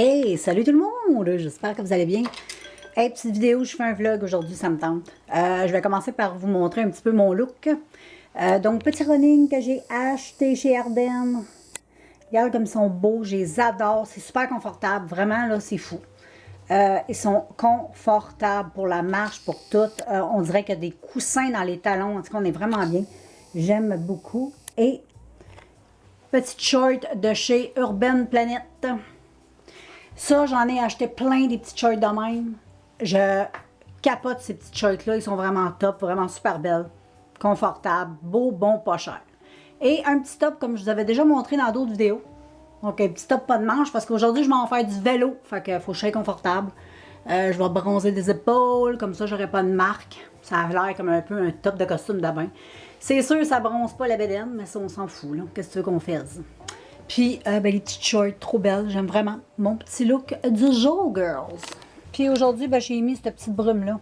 Hey, salut tout le monde! J'espère que vous allez bien. Hey, petite vidéo, je fais un vlog aujourd'hui, ça me tente. Je vais commencer par vous montrer un petit peu mon look. Donc, petit running que j'ai acheté chez Ardennes. Regarde comme ils sont beaux, je les adore. C'est super confortable, vraiment, là, c'est fou. Ils sont confortables pour la marche, pour tout. On dirait qu'il y a des coussins dans les talons. En tout cas, on est vraiment bien. J'aime beaucoup. Et petite short de chez Urban Planet. Ça, j'en ai acheté plein des petites shorts de même. Je capote ces petites shorts-là. Ils sont vraiment top, vraiment super belles. Confortables, beaux, bons, pas chers. Et un petit top, comme je vous avais déjà montré dans d'autres vidéos. Donc, un petit top pas de manche, parce qu'aujourd'hui, je m'en vais faire du vélo. Fait qu'il faut que je sois confortable. Je vais bronzer des épaules, comme ça, j'aurai pas de marque. Ça a l'air comme un peu un top de costume de bain. C'est sûr, ça bronze pas la bédaine, mais ça, on s'en fout, là. Qu'est-ce que tu veux qu'on fasse? Puis, les petites shorts, trop belles. J'aime vraiment mon petit look du jour, girls. Puis aujourd'hui, j'ai mis cette petite brume-là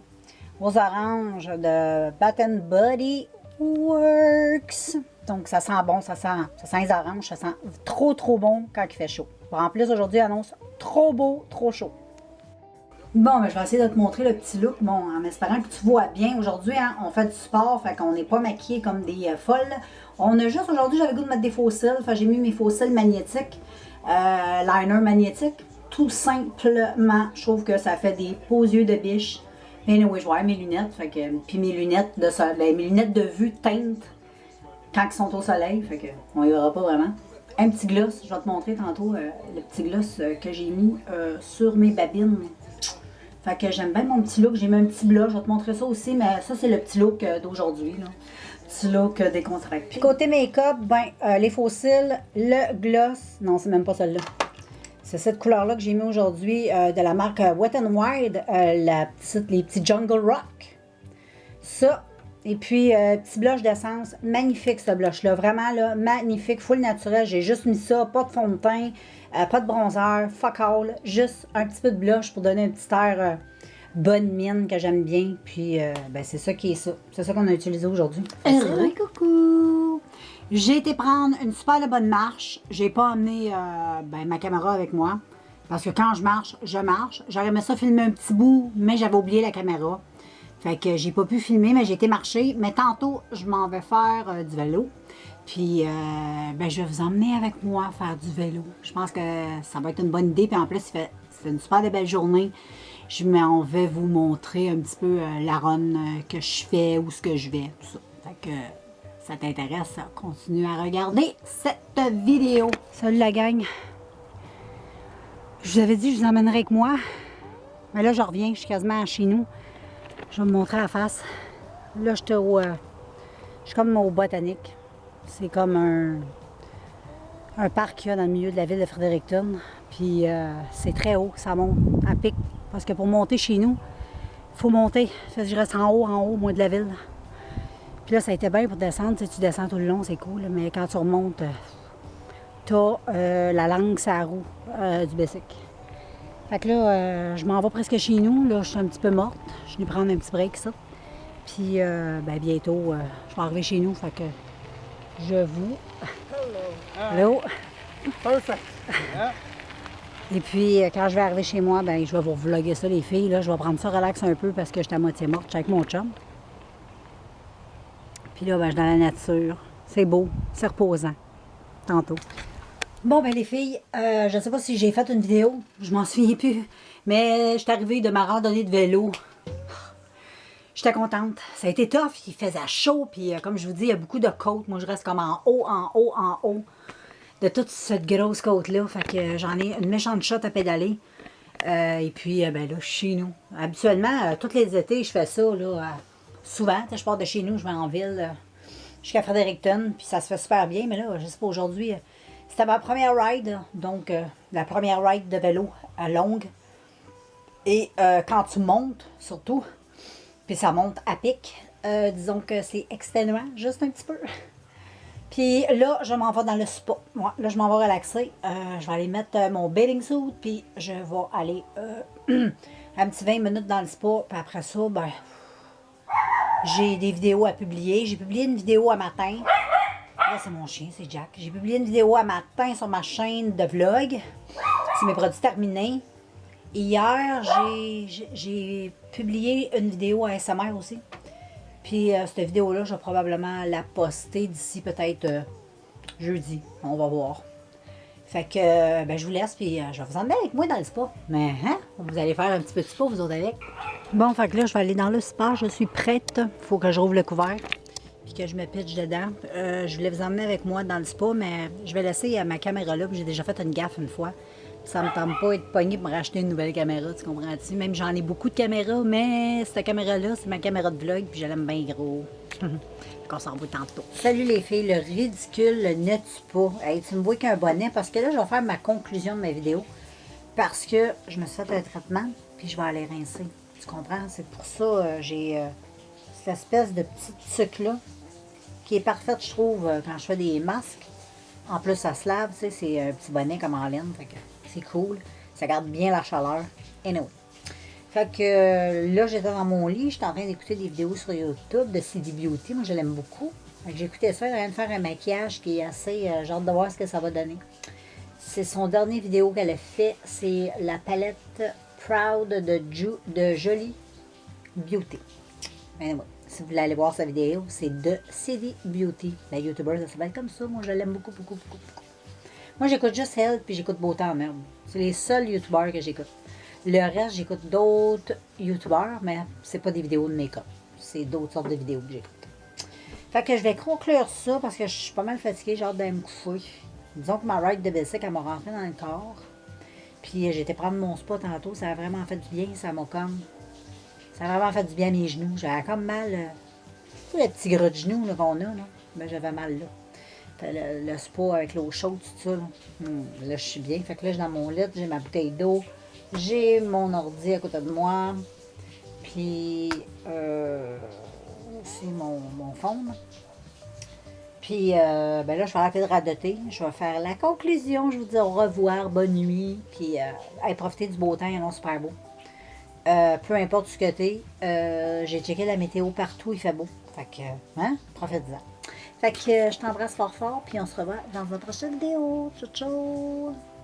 aux oranges de Bath Body Works. Donc, ça sent bon, ça sent les oranges, ça sent trop, trop bon quand il fait chaud. En plus, aujourd'hui, annonce trop beau, trop chaud. Bon, je vais essayer de te montrer le petit look, bon, en espérant que tu vois bien. Aujourd'hui, hein, on fait du sport, fait qu'on n'est pas maquillés comme des folles. On a juste, aujourd'hui, j'avais le goût de mettre des faux cils, j'ai mis mes faux cils magnétiques, liner magnétique, tout simplement. Je trouve que ça fait des beaux yeux de biche. Mais anyway, je vais avoir mes lunettes, puis mes lunettes de vue teintes quand ils sont au soleil, fait que on y verra pas vraiment. Un petit gloss, je vais te montrer tantôt le petit gloss que j'ai mis sur mes babines. Fait que j'aime bien mon petit look. J'ai mis un petit blush. Je vais te montrer ça aussi, mais ça, c'est le petit look d'aujourd'hui. Petit look décontracté. Puis côté make-up, les faux cils, le gloss. Non, c'est même pas celle-là. C'est cette couleur-là que j'ai mis aujourd'hui de la marque Wet n Wild, les petits Jungle Rock. Ça. Et puis, petit blush d'essence. Magnifique, ce blush-là. Vraiment, là, magnifique. Full naturel. J'ai juste mis ça. Pas de fond de teint. Pas de bronzer. Fuck all. Juste un petit peu de blush pour donner un petit air bonne mine que j'aime bien. Puis, c'est ça qui est ça. C'est ça qu'on a utilisé aujourd'hui. Coucou! J'ai été prendre une super bonne marche. J'ai pas emmené ma caméra avec moi. Parce que quand je marche, je marche. J'aurais aimé ça filmer un petit bout, mais j'avais oublié la caméra. Fait que j'ai pas pu filmer, mais j'ai été marcher. Mais tantôt, je m'en vais faire du vélo. Puis, je vais vous emmener avec moi faire du vélo. Je pense que ça va être une bonne idée. Puis en plus, c'est une super belle journée. Je m'en vais vous montrer un petit peu la run que je fais, où ce que je vais, tout ça. Fait que ça t'intéresse, continue à regarder cette vidéo. Salut la gang. Je vous avais dit que je vous emmènerais avec moi. Mais là, je reviens. Je suis quasiment chez nous. Je vais me montrer la face. Là, je suis comme au botanique. C'est comme un parc qu'il y a dans le milieu de la ville de Fredericton. Puis c'est très haut, ça monte à pic. Parce que pour monter chez nous, il faut monter. Je reste en haut, moi, de la ville. Puis là, ça a été bien pour descendre. Tu descends tout le long, c'est cool. Mais quand tu remontes, t'as la langue sur la roue du bicycle. Fait que là, je m'en vais presque chez nous. Là, je suis un petit peu morte. Je vais prendre un petit break, ça. Puis, bientôt, je vais arriver chez nous. Fait que je vous... Hello. Perfect. Yeah. Et puis, quand je vais arriver chez moi, je vais vous vlogger ça, les filles. Là, je vais prendre ça relax un peu parce que j'étais à moitié morte. Je suis avec mon chum. Puis là, je suis dans la nature. C'est beau. C'est reposant. Tantôt. Bon, les filles, je ne sais pas si j'ai fait une vidéo, je m'en souviens plus, mais je suis arrivée de ma randonnée de vélo. J'étais contente. Ça a été tough, il faisait chaud, puis comme je vous dis, il y a beaucoup de côtes. Moi, je reste comme en haut de toute cette grosse côte-là. Fait que j'en ai une méchante shot à pédaler. Et puis, là, je suis chez nous. Habituellement, tous les étés, je fais ça, là, souvent. Je pars de chez nous, je vais en ville jusqu'à Fredericton, puis ça se fait super bien, mais là, je sais pas, aujourd'hui... C'était ma première ride, donc la première ride de vélo à longue. Et quand tu montes, surtout, puis ça monte à pic, disons que c'est exténuant, juste un petit peu. Puis là, je m'en vais dans le spa. Ouais, là, je m'en vais relaxer. Je vais aller mettre mon bathing suit, puis je vais aller un petit 20 minutes dans le spa. Puis après ça, j'ai des vidéos à publier. J'ai publié une vidéo à matin. Là, c'est mon chien, c'est Jack. J'ai publié une vidéo à matin sur ma chaîne de vlog. C'est mes produits terminés. Hier, j'ai publié une vidéo ASMR aussi. Puis cette vidéo-là, je vais probablement la poster d'ici peut-être jeudi. On va voir. Fait que ben, je vous laisse, puis je vais vous emmener avec moi dans le spa. Mais hein, vous allez faire un petit peu de spa, vous autres avec. Bon, fait que là, je vais aller dans le spa. Je suis prête. Faut que je rouvre le couvert, puis que je me pitche dedans. Je voulais vous emmener avec moi dans le spa, mais je vais laisser ma caméra là, puis j'ai déjà fait une gaffe une fois. Ça me tente pas d'être pogné pour me racheter une nouvelle caméra, tu comprends-tu? Même j'en ai beaucoup de caméras, mais cette caméra-là, c'est ma caméra de vlog, puis je l'aime bien gros. Qu'on s'en va tantôt. Salut les filles, le ridicule ne tue pas. Hey, tu me vois qu'un bonnet, parce que là, je vais faire ma conclusion de ma vidéo. Parce que je me suis fait un traitement, puis je vais aller rincer. Tu comprends? C'est pour ça j'ai cette espèce de petite sucre-là, qui est parfaite, je trouve, quand je fais des masques. En plus, ça se lave, tu sais, c'est un petit bonnet comme en laine, fait que c'est cool. Ça garde bien la chaleur. Anyway. Fait que là, j'étais dans mon lit, j'étais en train d'écouter des vidéos sur YouTube de CD Beauty. Moi, je l'aime beaucoup. Fait que j'écoutais ça, elle vient de faire un maquillage qui est assez... j'ai hâte de voir ce que ça va donner. C'est son dernier vidéo qu'elle a fait. C'est la palette Proud de Jolie Beauty. Anyway, si vous voulez aller voir sa vidéo, c'est de CD Beauty. La YouTuber, ça s'appelle comme ça. Moi, je l'aime beaucoup, beaucoup, beaucoup, beaucoup. Moi, j'écoute juste elle, puis j'écoute Beauté en merde. C'est les seuls YouTubers que j'écoute. Le reste, j'écoute d'autres YouTubers, mais c'est pas des vidéos de make-up. C'est d'autres sortes de vidéos que j'écoute. Fait que je vais conclure ça parce que je suis pas mal fatiguée, j'ai hâte d'aller me coucher. Disons que ma ride de Bessic, elle m'a rentré dans le corps. Puis j'ai été prendre mon spa tantôt, ça a vraiment fait du bien, ça m'a comme... Ça a vraiment fait du bien à mes genoux. J'avais comme mal... tu sais, les petits gros de genoux qu'on a, là. Ben, j'avais mal là. Le spa avec l'eau chaude, tout ça. Là, je suis bien. Fait que là, je suis dans mon lit, j'ai ma bouteille d'eau. J'ai mon ordi à côté de moi. Puis, c'est mon fond. Puis, ben là, je vais arrêter de radoter. Je vais faire la conclusion. Je vous dis au revoir, bonne nuit. Puis, profitez du beau temps, il est super beau. Peu importe ce que t'es, j'ai checké la météo partout, il fait beau. Fait que, hein, profitez-en. Fait que je t'embrasse fort fort, puis on se revoit dans une prochaine vidéo. Ciao, ciao!